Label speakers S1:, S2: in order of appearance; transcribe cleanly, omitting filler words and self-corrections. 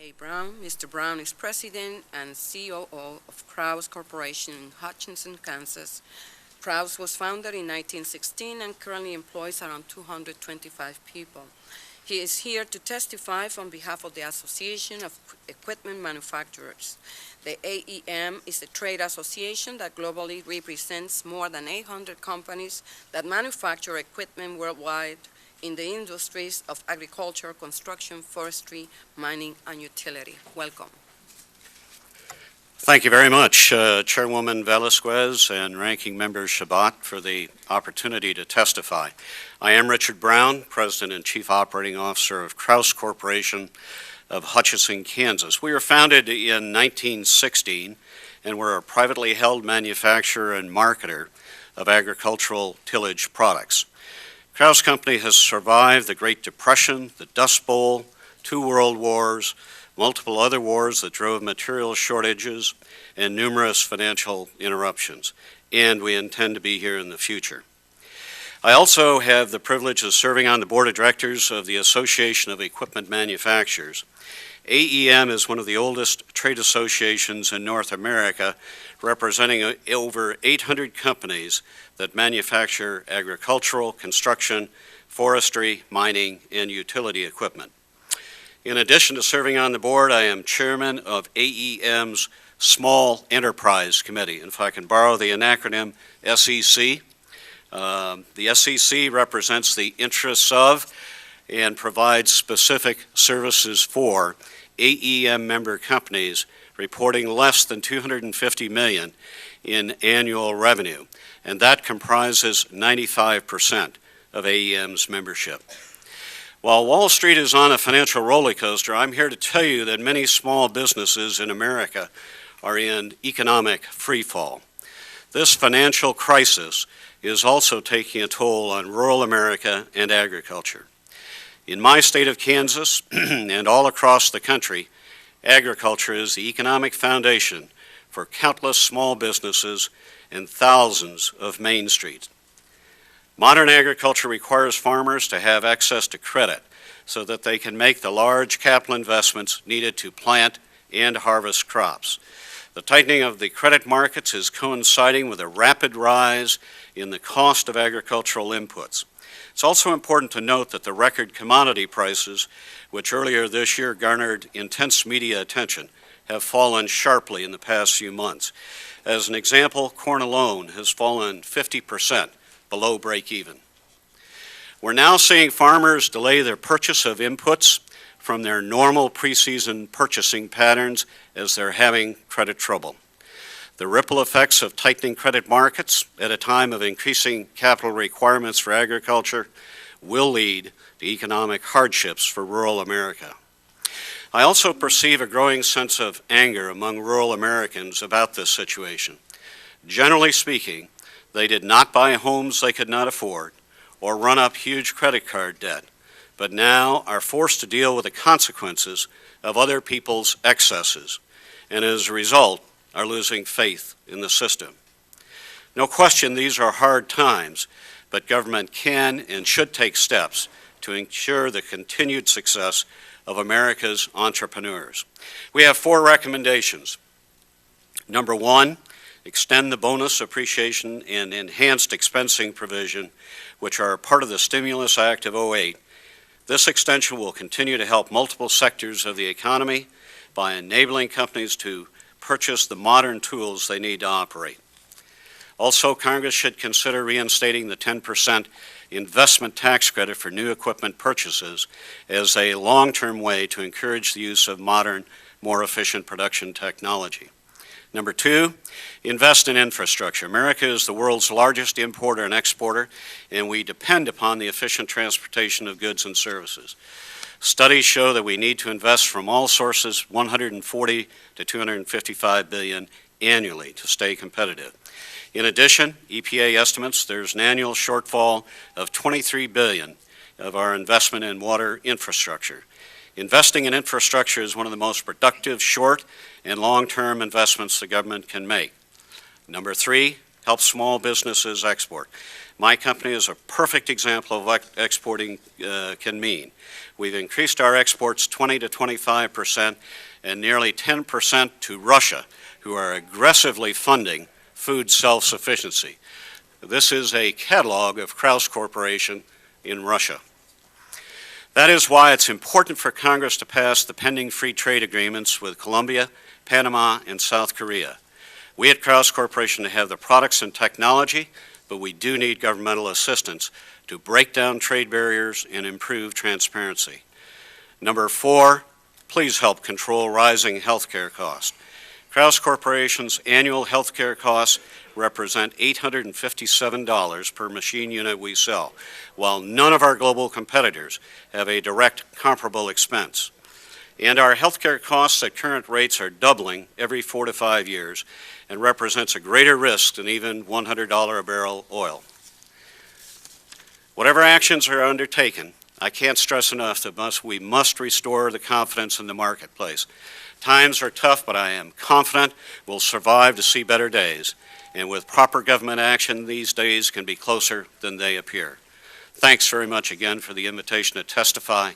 S1: A. Brown. Mr. Brown is President and COO of Krause Corporation in Hutchinson, Kansas. Krause was founded in 1916 and currently employs around 225 people. He is here to testify on behalf of the Association of Equipment Manufacturers. The AEM is a trade association that globally represents more than 800 companies that manufacture equipment worldwide in the industries of agriculture, construction, forestry, mining, and utility. Welcome.
S2: Thank you very much, Chairwoman Velasquez and Ranking Member Shabbat, for the opportunity to testify. I am Richard Brown, President and Chief Operating Officer of Krause Corporation of Hutchinson, Kansas. We were founded in 1916, and we're a privately held manufacturer and marketer of agricultural tillage products. Krause Company has survived the Great Depression, the Dust Bowl, 2 world wars, multiple other wars that drove material shortages, and numerous financial interruptions, and we intend to be here in the future. I also have the privilege of serving on the board of directors of the Association of Equipment Manufacturers. AEM is one of the oldest trade associations in North America, representing over 800 companies that manufacture agricultural, construction, forestry, mining, and utility equipment. In addition to serving on the board, I am chairman of AEM's Small Enterprise Committee. And if I can borrow the acronym SEC, the SEC represents the interests of and provides specific services for AEM member companies reporting less than $250 million in annual revenue, and that comprises 95% of AEM's membership. While Wall Street is on a financial roller coaster, I'm here to tell you that many small businesses in America are in economic freefall. This financial crisis is also taking a toll on rural America and agriculture. In my state of Kansas and all across the country, agriculture is the economic foundation for countless small businesses and thousands of main streets. Modern agriculture requires farmers to have access to credit so that they can make the large capital investments needed to plant and harvest crops. The tightening of the credit markets is coinciding with a rapid rise in the cost of agricultural inputs. It's also important to note that the record commodity prices, which earlier this year garnered intense media attention, have fallen sharply in the past few months. As an example, corn alone has fallen 50% below break even. We're now seeing farmers delay their purchase of inputs from their normal preseason purchasing patterns as they're having credit trouble. The ripple effects of tightening credit markets at a time of increasing capital requirements for agriculture will lead to economic hardships for rural America. I also perceive a growing sense of anger among rural Americans about this situation. Generally speaking, they did not buy homes they could not afford or run up huge credit card debt, but now are forced to deal with the consequences of other people's excesses, and as a result, are losing faith in the system. No question these are hard times, but government can and should take steps to ensure the continued success of America's entrepreneurs. We have 4 recommendations. Number 1, extend the bonus appreciation and enhanced expensing provision, which are part of the Stimulus Act of '08. This extension will continue to help multiple sectors of the economy by enabling companies to purchase the modern tools they need to operate. Also, Congress should consider reinstating the 10% investment tax credit for new equipment purchases as a long-term way to encourage the use of modern, more efficient production technology. Number 2, invest in infrastructure. America is the world's largest importer and exporter, and we depend upon the efficient transportation of goods and services. Studies show that we need to invest from all sources $140 to $255 billion annually to stay competitive. In addition, EPA estimates there's an annual shortfall of $23 billion of our investment in water infrastructure. Investing in infrastructure is one of the most productive short and long-term investments the government can make. Number 3, help small businesses export. My company is a perfect example of what exporting can mean. We've increased our exports 20 to 25% and nearly 10% to Russia, who are aggressively funding food self-sufficiency. This is a catalog of Krause Corporation in Russia. That is why it's important for Congress to pass the pending free trade agreements with Colombia, Panama, and South Korea. We at Krause Corporation have the products and technology, but we do need governmental assistance to break down trade barriers and improve transparency. Number 4, please help control rising health care costs. Krause Corporation's annual health care costs represent $857 per machine unit we sell, while none of our global competitors have a direct comparable expense. And our health care costs at current rates are doubling every 4 to 5 years and represents a greater risk than even $100 a barrel oil. Whatever actions are undertaken, I can't stress enough that we must restore the confidence in the marketplace. Times are tough, but I am confident we'll survive to see better days. And with proper government action, these days can be closer than they appear. Thanks very much again for the invitation to testify,